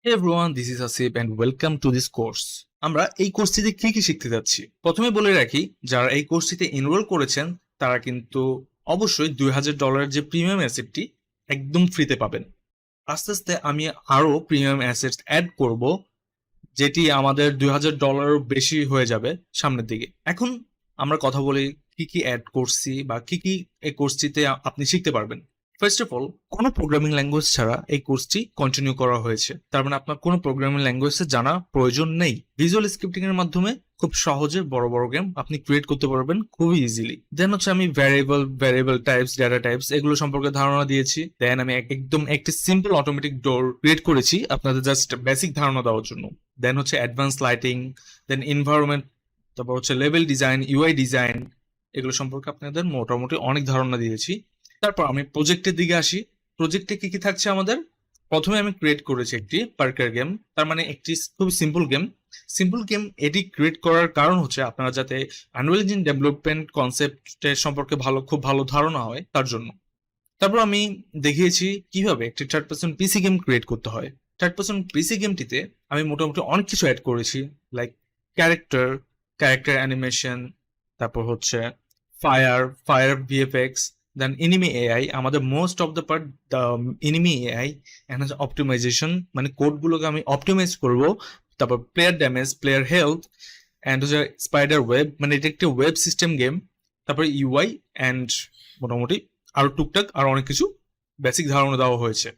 Hey everyone, this is Asif and welcome to this course. আমরা এই কোর্সটিতে কি শিখতে যাচ্ছি? প্রথমে বলে রাখি, যারা এই কোর্সটিতে এনরোল করেছেন তারা কিন্তু অবশ্যই $2000 যে প্রিমিয়াম অ্যাসেটটি একদম ফ্রিতে পাবেন। আস্তে আস্তে আমি আরো প্রিমিয়াম অ্যাসেটস অ্যাড করব, যেটি আমাদের $2000 বেশি হয়ে যাবে সামনের দিকে। এখন আমরা কথা বলি কি অ্যাড করছি বা কি এই কোর্সটিতে আপনি শিখতে পারবেন। ফার্স্ট অফ অল, কোনো প্রোগ্রামিং ল্যাঙ্গুয়েজ ছাড়া এই কোর্সটি কন্টিনিউ করা হয়েছে। তার মানে আপনার কোনো প্রোগ্রামিং ল্যাঙ্গুয়েজে জানা প্রয়োজন নেই। ভিজুয়াল স্ক্রিপ্টিং এর মাধ্যমে খুব সহজে বড় বড় গেম আপনি ক্রিয়েট করতে পারবেন খুবই ইজিলি। দেন হচ্ছে আমি ভ্যারিয়েবল টাইপস, ডেটা টাইপস এগুলো সম্পর্কে ধারণা দিয়েছি। দেন আমি একদম একটি সিম্পল অটোমেটিক ডোর ক্রিয়েট করেছি আপনাদের জাস্ট বেসিক ধারণা দেওয়ার জন্য। দেন হচ্ছে অ্যাডভান্স লাইটিং, দেন এনভায়রনমেন্ট, তারপর হচ্ছে লেভেল ডিজাইন, ইউআই ডিজাইন, এগুলো সম্পর্কে আপনাদের মোটামুটি অনেক ধারণা দিয়েছি। তারপর আমি প্রজেক্টের দিকে আসি। প্রজেক্টে কি থাকছে আমাদের? প্রথমে আমি ক্রিয়েট করেছি একটি পার্কার গেম, তার মানে একটি খুব সিম্পল গেম। এটি ক্রিয়েট করার কারণ হচ্ছে আপনারা যাতে আনরিয়েল ইঞ্জিন ডেভেলপমেন্ট কনসেপ্টের সম্পর্কে খুব ভালো ধারণা হয় তার জন্য। তারপর আমি দেখিয়েছি কিভাবে একটি third person PC game create করতে হয়। থার্ড পার্সন পিসি গেমটিতে আমি মোটামুটি অনেক কিছু অ্যাড করেছি, লাইক ক্যারেক্টার অ্যানিমেশন, তারপর হচ্ছে fire VFX, then enemy AI. আমাদের most of the part the enemy AI and optimization, মানে কোডগুলোকে আমি অপটিমাইজ করব। তারপর player damage, player health, and হচ্ছে স্পাইডার ওয়েব, মানে এটা একটি ওয়েব সিস্টেম গেম। তারপরে ইউআই অ্যান্ড মোটামুটি আরো টুকটাক আর অনেক কিছু বেসিক ধারণা দেওয়া হয়েছে।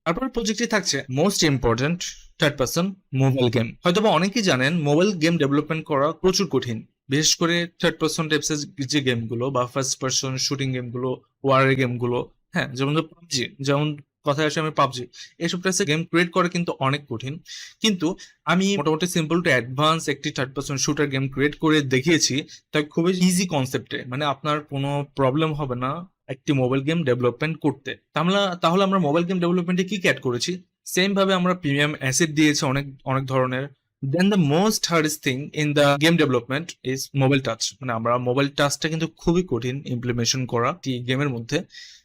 তারপর প্রজেক্টে থাকছে most important third person mobile game. হয়তোবা অনেকেই জানেন মোবাইল গেম ডেভেলপমেন্ট করা প্রচুর কঠিন, বিশেষ করে থার্ড পার্সন টাইপসের যে গেমগুলো বা ফার্স্ট পার্সন শুটিং গেমগুলো, ওয়ারের গেমগুলো, হ্যাঁ, যেমন পাবজি, যেমন কথায় আসে আমি পাবজি, এইসব টাইপসের গেম ক্রিয়েট করা কিন্তু অনেক কঠিন। কিন্তু আমি মোটামুটি সিম্পল টু অ্যাডভান্স একটি third person shooter game create করে দেখিয়েছি, তাই খুবই ইজি কনসেপ্টে, মানে আপনার কোনো প্রবলেম হবে না একটি মোবাইল গেম ডেভেলপমেন্ট করতে। তাহলে আমরা মোবাইল গেম ডেভেলপমেন্টে কি অ্যাড করেছি? সেম ভাবে আমরা প্রিমিয়াম অ্যাসেট দিয়েছি অনেক ধরনের। Then the most hardest thing in the game development is mobile touch. মানে আমরা মোবাইল টাচটা কিন্তু খুবই কঠিন ইমপ্লিমেন্টেশন করা গেমের মধ্যে।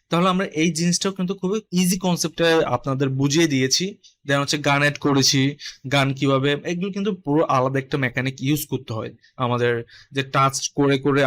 তাহলে আমরা এই জিনিসটাও কিন্তু খুবই ইজি কনসেপ্টে আপনাদের বুঝিয়ে দিয়েছি। দেন হচ্ছে গান অ্যাড করেছি, গান কিভাবে, এগুলো কিন্তু পুরো আলাদা একটা মেকানিক ইউজ করতে হয় আমাদের, যে টাচ করে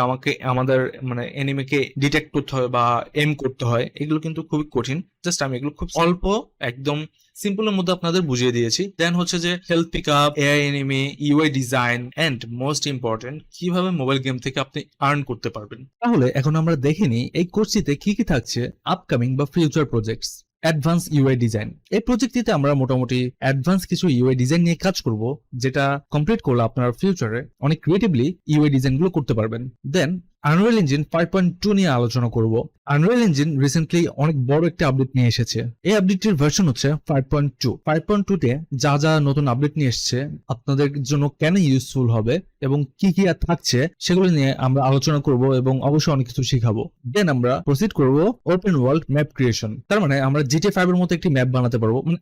আমাদের মানে এনিমিকে ডিটেক্ট করতে হয় বা এম করতে হয়, এগুলো কিন্তু খুবই কঠিন। জাস্ট আমি এগুলো খুব অল্প একদম সিম্পলের মধ্যে আপনাদের বুঝিয়ে দিয়েছি। দেন হচ্ছে যে health pick up, AI enemy, UI design, and most important কিভাবে মোবাইল গেম থেকে আপনি আর্ন করতে পারবেন। তাহলে এখন আমরা দেখে নিই এই কোর্সটিতে কি থাকছে আপকামিং বা future projects. Advance UI design, এই প্রজেক্টটিতে আমরা মোটামুটি অ্যাডভান্স কিছু ইউআই ডিজাইন নিয়ে কাজ করব, যেটা কমপ্লিট করলে আপনারা ফিউচারে অনেক ক্রিয়েটিভলি ইউআই ডিজাইন গুলো করতে পারবেন। দেন আনরিয়েল ইঞ্জিন 5.2 নিয়ে আলোচনা করব। আনরিয়েল ইঞ্জিন রিসেন্টলি অনেক বড় একটা আপডেট নিয়ে এসেছে। এই আপডেটটির ভার্সন হচ্ছে 5.2। 5.2 তে যা নতুন আপডেট নিয়ে এসেছে, আপনাদের জন্য কেন ইউজফুল হবে এবং কি আর থাকছে সেগুলো নিয়ে আমরা আলোচনা করব এবং অবশ্যই অনেক কিছু শিখাবো। দেন আমরা প্রসিড করব ওপেন ওয়ার্ল্ড ম্যাপ ক্রিয়েশন। তার মানে আমরা জিটিএ 5 এর মতো একটি ম্যাপ বানাতে পারবো। মানে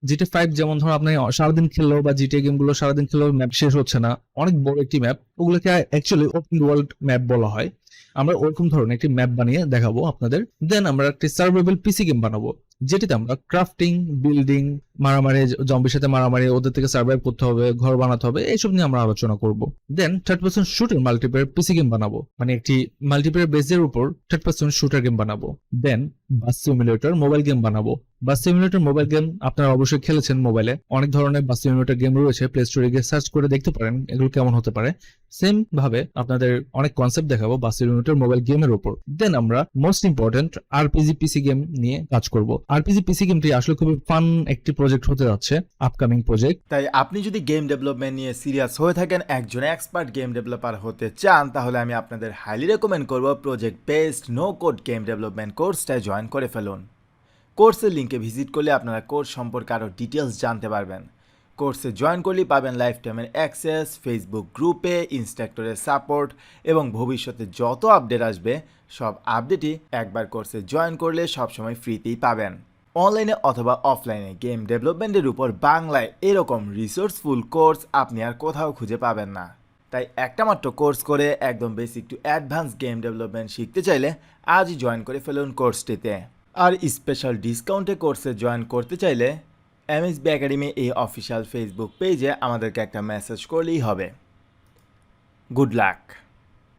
জিটিএ 5 যেমন ধরো আপনি সারাদিন খেললেও বা জিটিএ গেমগুলো সারাদিন খেললেও ম্যাপ শেষ হচ্ছে না, অনেক বড় একটি ম্যাপ, ওগুলোকে অ্যাকচুয়ালি ওপেন ওয়ার্ল্ড ম্যাপ বলা হয়। আমরা ওরকম ধরনের একটি ম্যাপ বানিয়ে দেখাবো আপনাদের। দেন আমরা একটি সার্ভাইভাল পিসি গেম বানাবো, যেটিতে আমরা ক্রাফটিং, বিল্ডিং, মারামারি, জম্বির সাথে মারামারি, ওদের থেকে সার্ভাইভ করতে হবে, ঘর বানাতে হবে, এইসব নিয়ে আমরা আলোচনা করব। Then third person shooter multiplayer PC game বানাবো, মানে একটি মাল্টিপ্লেয়ার বেসের উপর থার্ড পার্সন শুটার গেম বানাবো। দেন বাস সিমুলেটর মোবাইল গেম বানাবো। বাস সিমুলেটর মোবাইল গেম আপনারা অবশ্যই খেলেছেন, মোবাইলে অনেক ধরনের বাস সিমুলেটর গেম রয়েছে, প্লে স্টোরে গিয়ে সার্চ করে দেখতে পারেন এগুলো কেমন হতে পারে। সেম ভাবে আপনাদের অনেক কনসেপ্ট দেখাবো বাস সিমুলেটর মোবাইল গেমের উপর। দেন আমরা most important RPG PC game নিয়ে কাজ করব। আরপিজি পিসি গেমটি আসলে খুবই ফান একটি প্রজেক্ট হতে যাচ্ছে, আপকামিং প্রজেক্ট। তাই আপনি যদি গেম ডেভেলপমেন্ট নিয়ে সিরিয়াস হয়ে থাকেন, একজন এক্সপার্ট গেম ডেভেলপার হতে চান, তাহলে আমি আপনাদের হাইলি রেকমেন্ড করব project based no code game development কোর্সটায় জয়েন করে ফেলুন। কোর্সের লিঙ্কে ভিজিট করলে আপনারা কোর্স সম্পর্কে আরও ডিটেলস জানতে পারবেন। কোর্সে জয়েন করলেই পাবেন লাইফ টাইমের অ্যাক্সেস, ফেসবুক গ্রুপে, ইনস্ট্রাক্টরের সাপোর্ট এবং ভবিষ্যতে যত আপডেট আসবে সব আপডেটই একবার কোর্সে জয়েন করলে সবসময় ফ্রিতেই পাবেন। অনলাইনে অথবা অফলাইনে গেম ডেভেলপমেন্টের উপর বাংলায় এরকম রিসোর্সফুল কোর্স আপনি আর কোথাও খুঁজে পাবেন না। তাই একটা মাত্র কোর্স করে একদম basic to advance game development শিখতে চাইলে আজই জয়েন করে ফেলুন কোর্সটিতে। আর স্পেশাল ডিসকাউন্টে কোর্সে জয়েন করতে চাইলে MSB একাডেমি এই অফিসিয়াল ফেসবুক পেজে আমাদেরকে একটা মেসেজ করলেই হবে। Good luck.